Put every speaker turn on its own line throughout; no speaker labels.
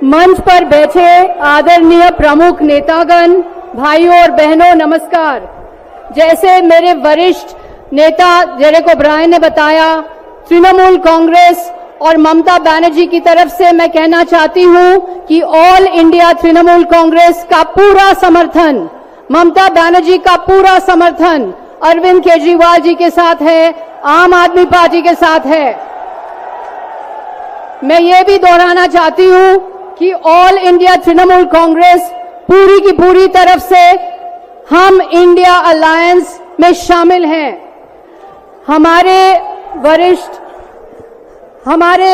मंच पर बैठे आदरणीय प्रमुख नेतागण, भाइयों और बहनों, नमस्कार। जैसे मेरे वरिष्ठ नेता डेरेक ओब्रायन ने बताया, तृणमूल कांग्रेस और ममता बनर्जी की तरफ से मैं कहना चाहती हूं कि ऑल इंडिया तृणमूल कांग्रेस का पूरा समर्थन, ममता बनर्जी का पूरा समर्थन अरविंद केजरीवाल जी के साथ है, आम आदमी पार्टी के साथ है। मैं ये भी दोहराना चाहती हूं कि ऑल इंडिया तृणमूल कांग्रेस पूरी की पूरी तरफ से हम इंडिया अलायंस में शामिल हैं। हमारे वरिष्ठ, हमारे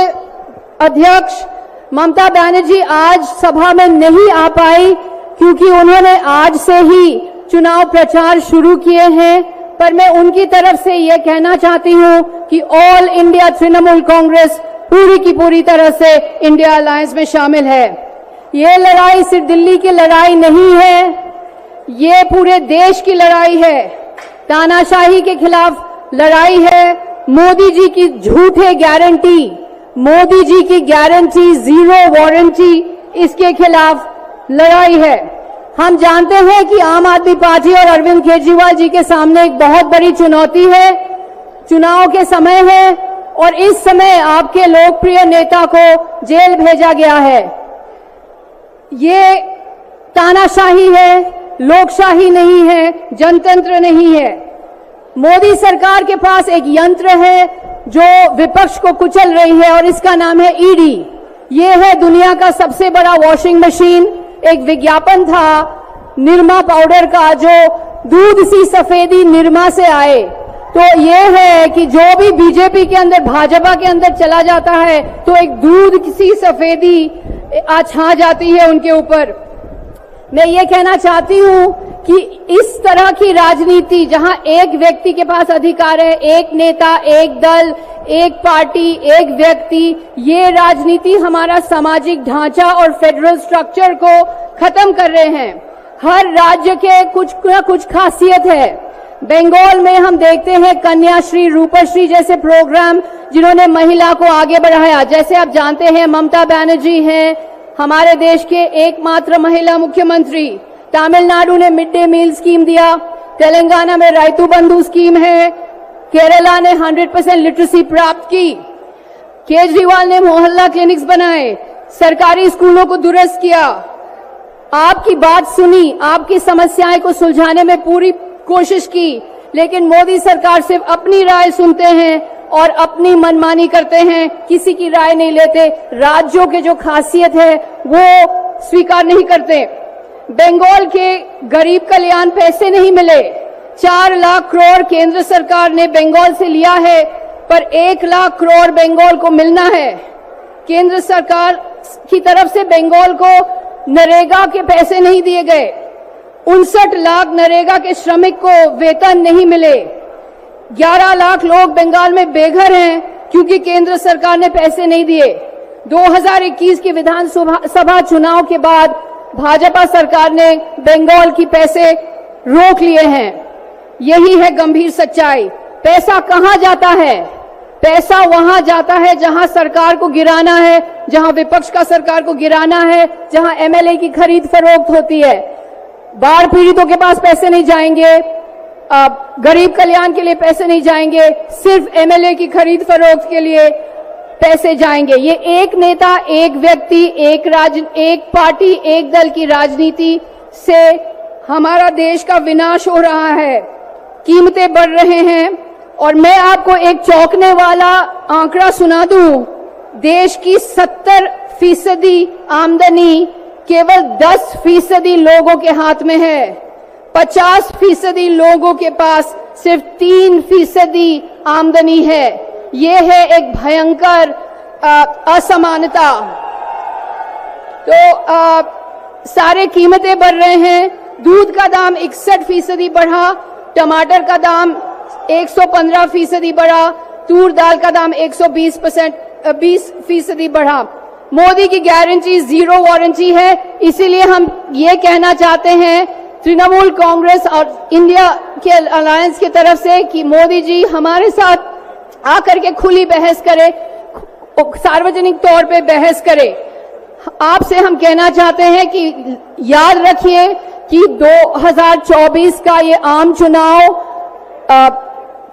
अध्यक्ष ममता बनर्जी आज सभा में नहीं आ पाई क्योंकि उन्होंने आज से ही चुनाव प्रचार शुरू किए हैं, पर मैं उनकी तरफ से ये कहना चाहती हूं कि ऑल इंडिया तृणमूल कांग्रेस पूरी की पूरी तरह से इंडिया अलायंस में शामिल है। ये लड़ाई सिर्फ दिल्ली की लड़ाई नहीं है, ये पूरे देश की लड़ाई है, तानाशाही के खिलाफ लड़ाई है। मोदी जी की झूठे गारंटी, मोदी जी की गारंटी जीरो वारंटी, इसके खिलाफ लड़ाई है। हम जानते हैं कि आम आदमी पार्टी और अरविंद केजरीवाल जी के सामने एक बहुत बड़ी चुनौती है। चुनाव के समय है और इस समय आपके लोकप्रिय नेता को जेल भेजा गया है। ये तानाशाही है, लोकशाही नहीं है, जनतंत्र नहीं है। मोदी सरकार के पास एक यंत्र है जो विपक्ष को कुचल रही है और इसका नाम है ईडी। ये है दुनिया का सबसे बड़ा वॉशिंग मशीन। एक विज्ञापन था निरमा पाउडर का, जो दूध सी सफेदी निरमा से आए। तो ये है कि जो भी बीजेपी के अंदर, भाजपा के अंदर चला जाता है तो एक दूध सी सफेदी छा जाती है उनके ऊपर। मैं ये कहना चाहती हूं कि इस तरह की राजनीति जहां एक व्यक्ति के पास अधिकार है, एक नेता, एक दल, एक पार्टी, एक व्यक्ति, ये राजनीति हमारा सामाजिक ढांचा और फेडरल स्ट्रक्चर को खत्म कर रहे हैं। हर राज्य के कुछ न कुछ खासियत है। बंगाल में हम देखते हैं कन्याश्री, रूपश्री जैसे प्रोग्राम जिन्होंने महिला को आगे बढ़ाया। जैसे आप जानते हैं ममता बनर्जी हैं हमारे देश के एकमात्र महिला मुख्यमंत्री। तमिलनाडु ने मिड डे मील स्कीम दिया, तेलंगाना में राइतु बंधु स्कीम है, केरला ने 100% लिटरेसी प्राप्त की, केजरीवाल ने मोहल्ला क्लिनिक्स बनाए, सरकारी स्कूलों को दुरुस्त किया। आपकी बात सुनी, आपकी समस्याएं को सुलझाने में पूरी कोशिश की, लेकिन मोदी सरकार सिर्फ अपनी राय सुनते हैं और अपनी मनमानी करते हैं, किसी की राय नहीं लेते। राज्यों के जो खासियत है वो स्वीकार नहीं करते। बंगाल के गरीब कल्याण पैसे नहीं मिले। 4 लाख करोड़ केंद्र सरकार ने बंगाल से लिया है, पर 1 लाख करोड़ बंगाल को मिलना है। केंद्र सरकार की तरफ से बंगाल को नरेगा के पैसे नहीं दिए गए। 59 लाख नरेगा के श्रमिक को वेतन नहीं मिले। 11 लाख लोग बंगाल में बेघर हैं क्योंकि केंद्र सरकार ने पैसे नहीं दिए। 2021 के विधानसभा चुनाव के बाद भाजपा सरकार ने बंगाल की पैसे रोक लिए हैं। यही है गंभीर सच्चाई। पैसा कहां जाता है? पैसा वहां जाता है जहां सरकार को गिराना है, जहां विपक्ष का सरकार को गिराना है, जहां एमएलए की खरीद फरोख्त होती है। बाढ़ पीड़ितों के पास पैसे नहीं जाएंगे, गरीब कल्याण के लिए पैसे नहीं जाएंगे, सिर्फ एमएलए की खरीद फरोख्त के लिए पैसे जाएंगे। ये एक नेता, एक व्यक्ति, एक पार्टी, एक दल की राजनीति से हमारा देश का विनाश हो रहा है। कीमतें बढ़ रहे हैं और मैं आपको एक चौंकने वाला आंकड़ा सुना दूं। देश की 70% आमदनी केवल 10% लोगों के हाथ में है। 50% लोगों के पास सिर्फ 3% आमदनी है। ये है एक भयंकर असमानता। तो सारे कीमतें बढ़ रहे हैं। दूध का दाम 61% बढ़ा, टमाटर का दाम 115% बढ़ा, तूर दाल का दाम 120% बढ़ा। मोदी की गारंटी जीरो वारंटी है। इसीलिए हम ये कहना चाहते हैं तृणमूल कांग्रेस और इंडिया के अलायंस की तरफ से कि मोदी जी हमारे साथ आकर के खुली बहस करे, सार्वजनिक तौर पे बहस करे। आपसे हम कहना चाहते हैं कि याद रखिए कि 2024 का ये आम चुनाव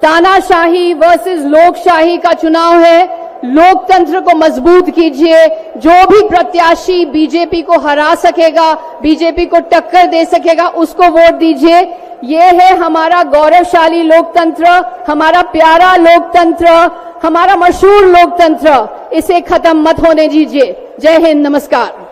तानाशाही वर्सेस लोकशाही का चुनाव है। लोकतंत्र को मजबूत कीजिए। जो भी प्रत्याशी बीजेपी को हरा सकेगा, बीजेपी को टक्कर दे सकेगा, उसको वोट दीजिए। ये है हमारा गौरवशाली लोकतंत्र, हमारा प्यारा लोकतंत्र, हमारा मशहूर लोकतंत्र। इसे खत्म मत होने दीजिए। जय हिंद, नमस्कार।